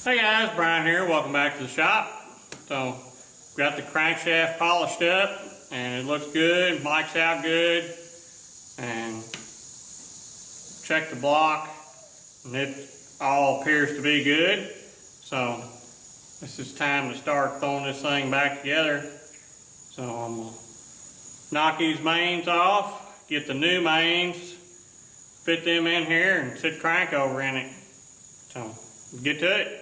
Hey guys, Brian here. Welcome back to the shop. So, got the crankshaft polished up and it looks good, mic's out good, and check the block and it all appears to be good. So, this is time to start throwing this thing back together. So I'm going to knock these mains off, get the new mains, fit them in here and sit the crank over in it. So, get to it.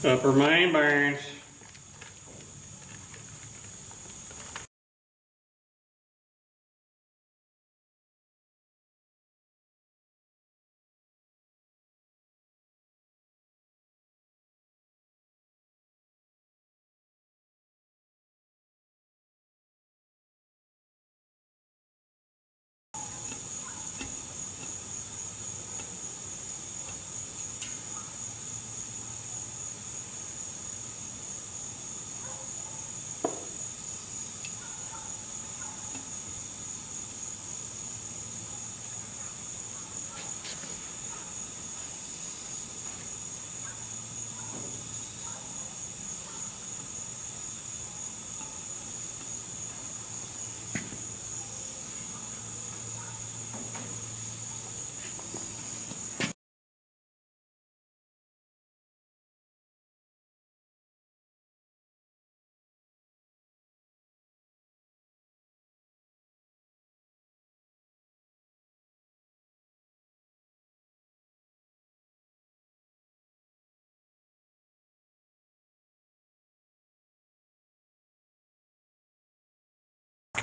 Upper main bearings.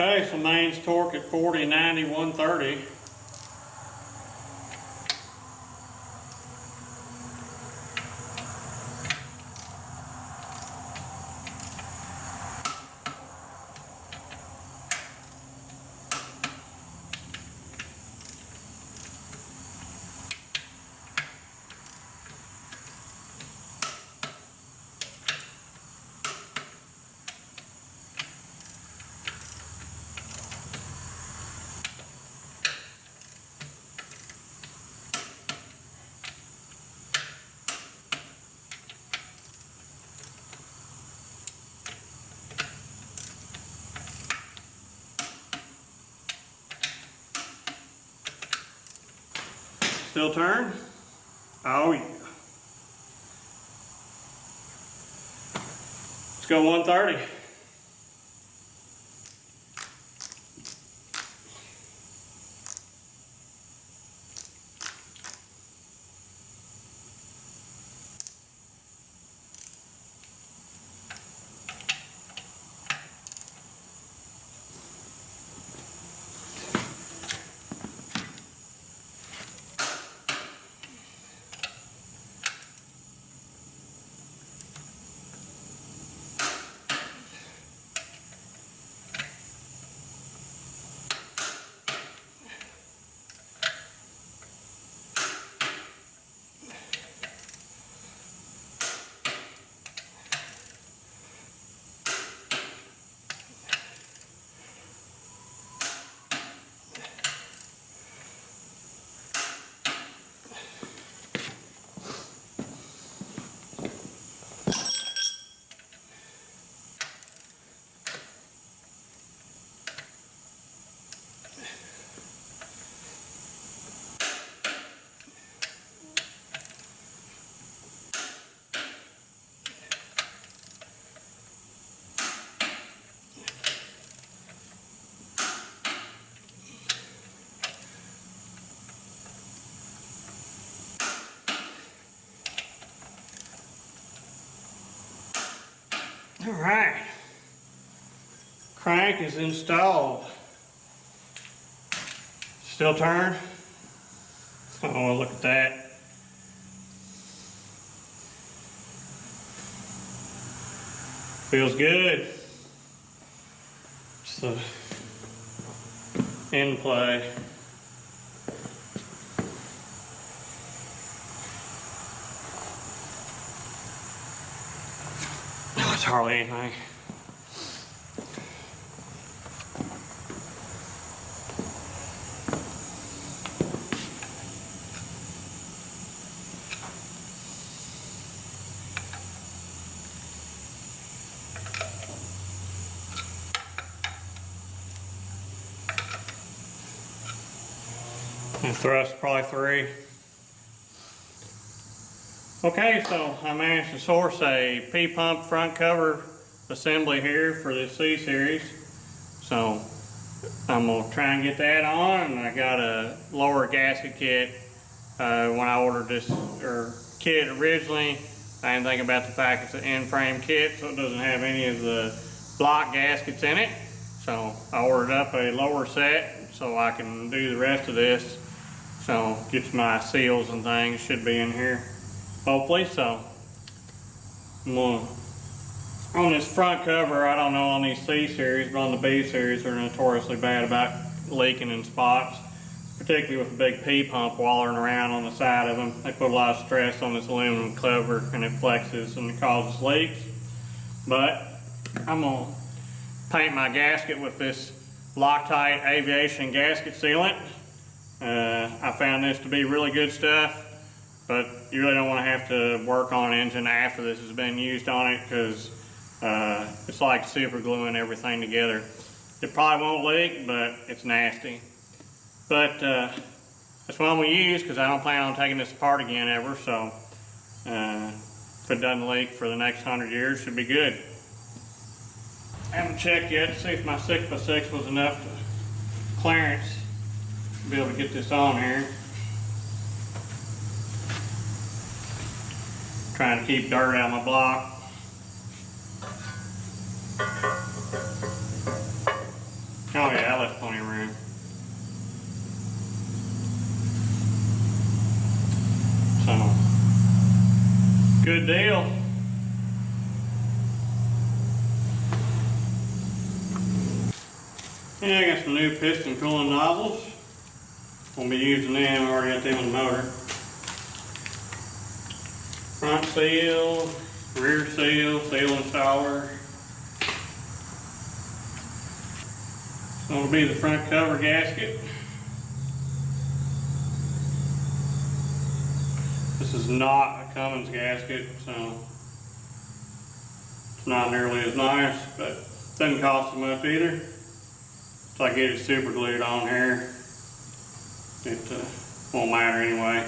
Okay, so mains torque at 40, 90, 130. Still turn? Oh yeah. Let's go 130. All right, crank is installed. Still turn? Oh, look at that. Feels good. It's the end play. Oh, it's hardly anything. And thrust probably 3. Okay, so I managed to source a P-pump front cover assembly here for the C-Series. So I'm going to try and get that on. And I got a lower gasket kit when I ordered this kit originally. I didn't think about the fact it's an in-frame kit, so it doesn't have any of the block gaskets in it. So I ordered up a lower set so I can do the rest of this. So gets my seals and things should be in here, hopefully. So I'm gonna, on this front cover, I don't know on these C-Series, but on the B-Series they're notoriously bad about leaking in spots, particularly with a big P-pump wallering around on the side of them. They put a lot of stress on this aluminum cover and it flexes and it causes leaks. But I'm gonna paint my gasket with this Loctite aviation gasket sealant. I found this to be really good stuff, but you really don't want to have to work on an engine after this has been used on it, because it's like super gluing everything together. It probably won't leak, but it's nasty. But that's what I'm going to use, because I don't plan on taking this apart again ever, so if it doesn't leak for the next 100 years, it should be good. I haven't checked yet to see if my 6x6 was enough to clearance to be able to get this on here. Trying to keep dirt out of my block. Oh yeah, I left plenty of room. So, good deal. Yeah, I got some new piston cooling nozzles. Won't be using them, I already got them in the motor. Front seal, rear seal, seal installer. So it'll be the front cover gasket. This is not a Cummins gasket, so it's not nearly as nice, but it doesn't cost as much either. So I get it super glued on here. It won't matter anyway.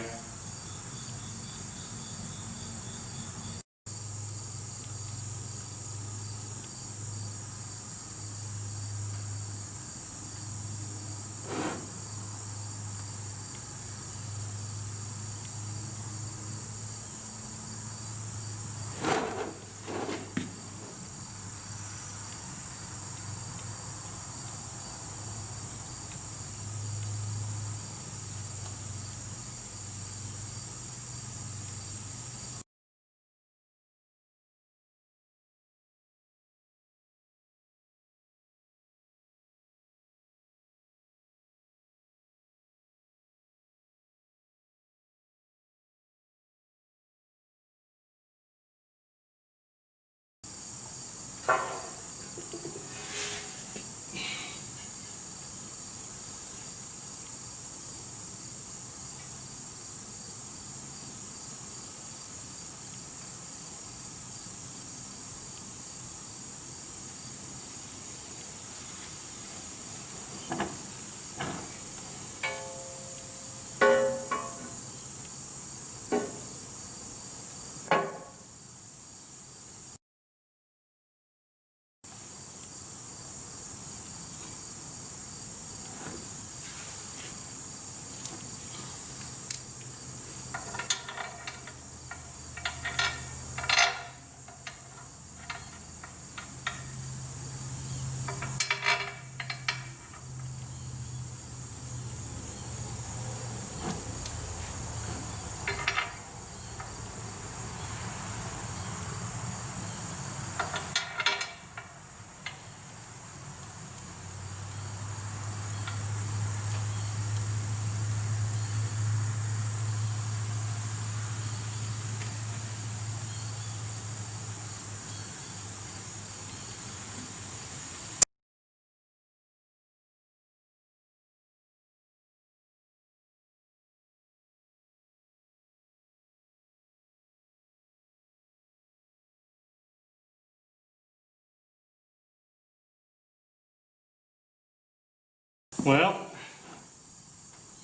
Well,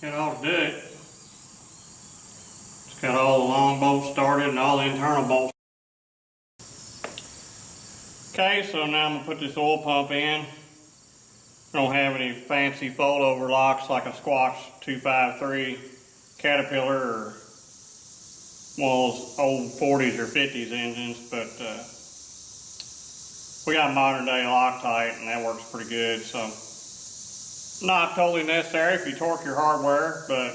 got all to do it. It's got all the long bolts started and all the internal bolts. Okay, so now I'm going to put this oil pump in. I don't have any fancy fold over locks like a Squawk 253 Caterpillar or one of those old 40s or 50s engines, but we got modern day Loctite and that works pretty good. So not totally necessary if you torque your hardware, but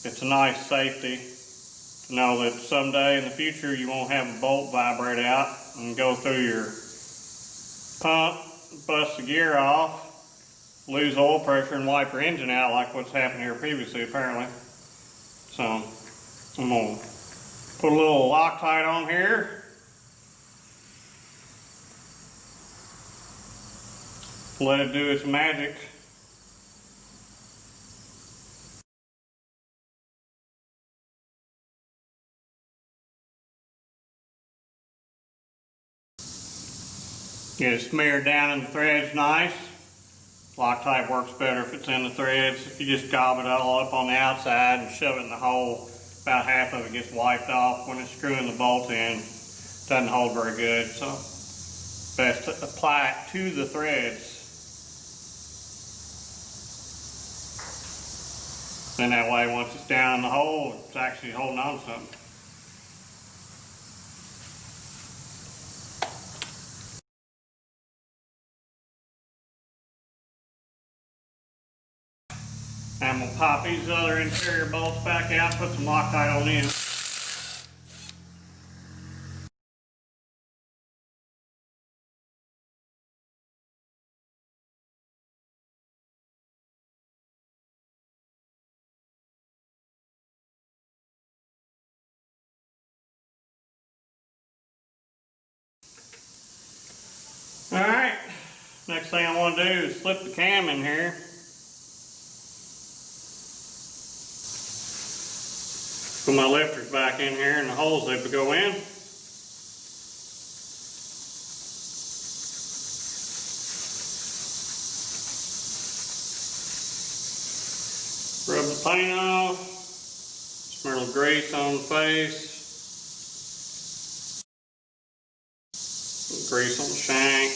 it's a nice safety to know that someday in the future you won't have a bolt vibrate out and go through your pump, bust the gear off, lose oil pressure and wipe your engine out like what's happened here previously apparently. So I'm going to put a little Loctite on here. Let it do its magic. Get it smeared down in the threads nice. Loctite works better if it's in the threads. If you just gob it all up on the outside and shove it in the hole, about half of it gets wiped off when it's screwing the bolt in. It doesn't hold very good, so best to apply it to the threads. Then that way, once it's down in the hole, it's actually holding on to something. I'm going to pop these other interior bolts back out, put some Loctite on in. Alright, next thing I want to do is slip the cam in here. Put my lifters back in here and the holes they go in. Rub the paint off, smear a little grease on the face, grease on the shank.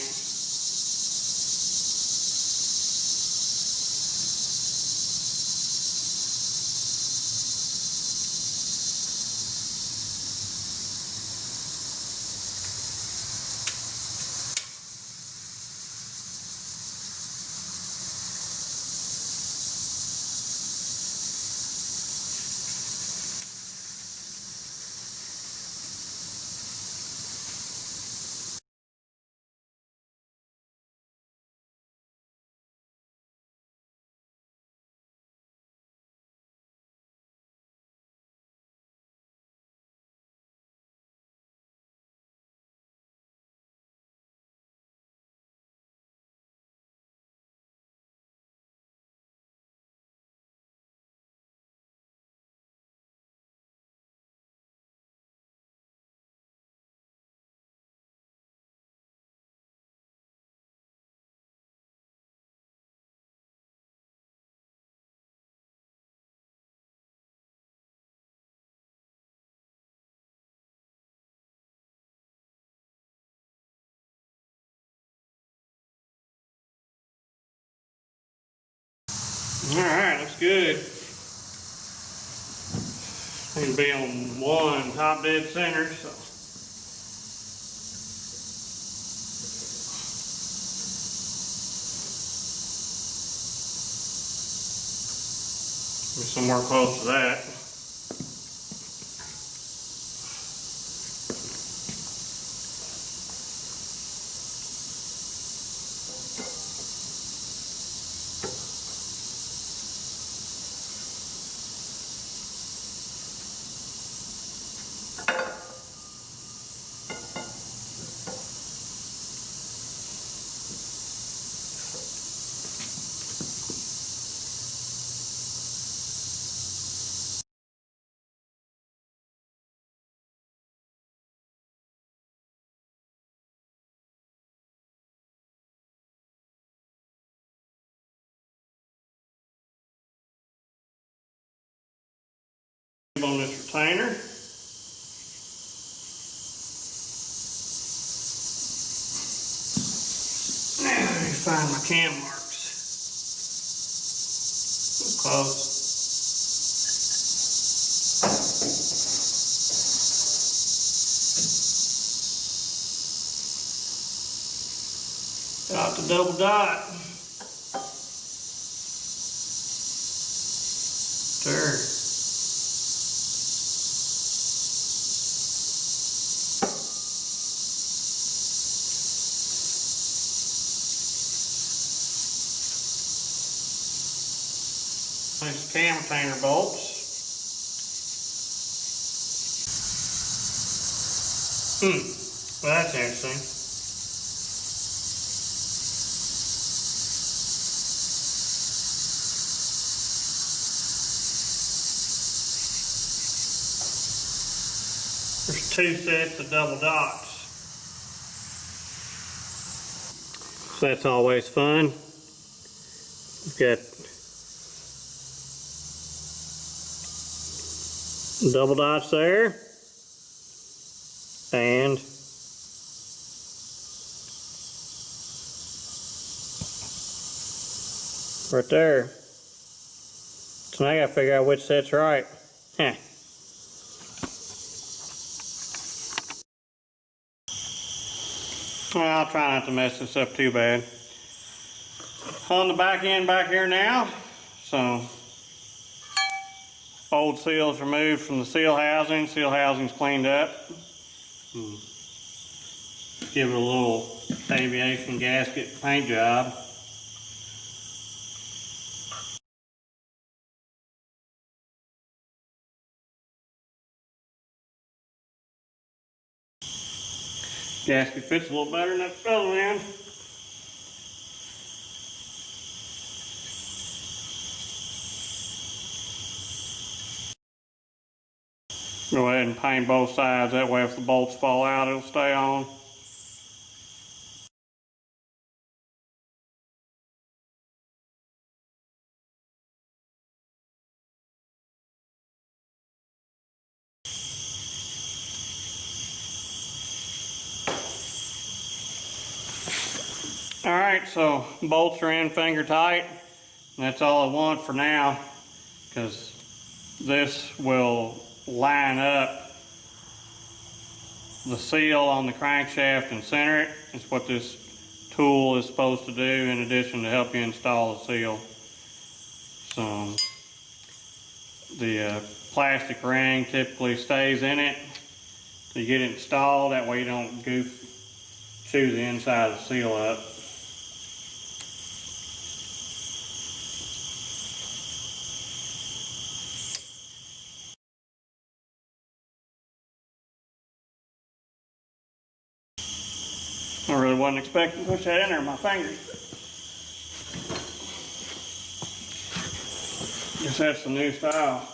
Alright, looks good. It'll be on one top dead center, so. Somewhere close to that. container. Now let me find my cam marks. Close. Got the double dot. There. These cam retainer bolts. Well, that's interesting. There's 2 sets of double dots. So that's always fun. We've got double dots there, and right there. So now I gotta figure out which set's right. Huh. Well, I'll try not to mess this up too bad. On the back end back here now, so old seals removed from the seal housing. Seal housing's cleaned up. Give it a little aviation gasket paint job. Gasket fits a little better than that other end. Go ahead and paint both sides, that way if the bolts fall out it'll stay on. Alright, so bolts are in finger tight, and that's all I want for now, because this will line up the seal on the crankshaft and center it. It's what this tool is supposed to do in addition to help you install the seal. So the plastic ring typically stays in it till you get it installed, that way you don't chew the inside of the seal up. I really wasn't expecting to push that in there with my fingers. Guess that's the new style.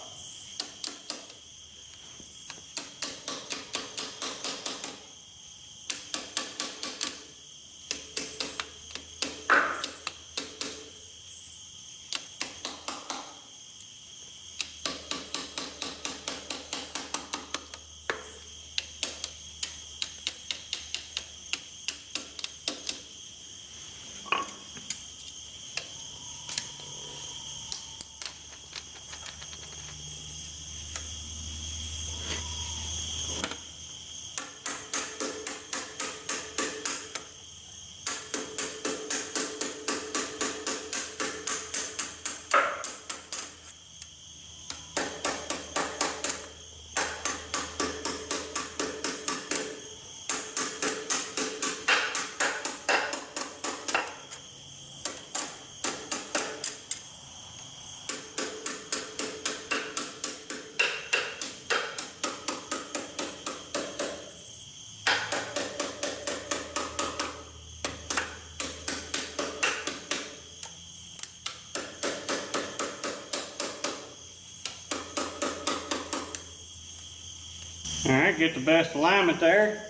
Alright, get the best alignment there.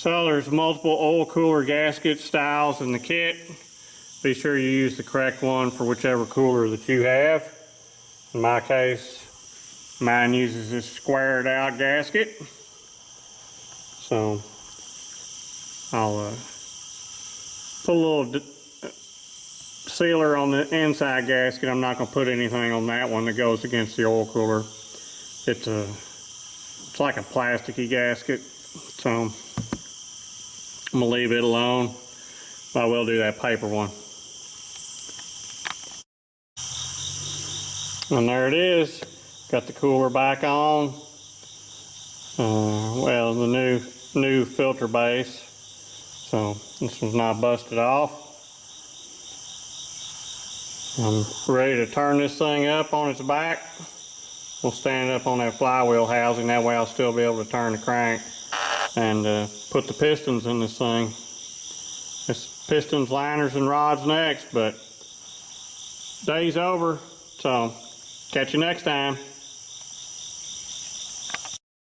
So there's multiple oil cooler gasket styles in the kit. Be sure you use the correct one for whichever cooler that you have. In my case, mine uses this squared out gasket. So I'll put a little sealer on the inside gasket. I'm not going to put anything on that one that goes against the oil cooler. It's like a plasticky gasket, so I'm going to leave it alone. I will do that paper one. And there it is. Got the cooler back on. Well, the new filter base. So this one's not busted off. I'm ready to turn this thing up on its back. We'll stand up on that flywheel housing. That way I'll still be able to turn the crank and put the pistons in this thing. It's pistons, liners, and rods next, but day's over. So catch you next time.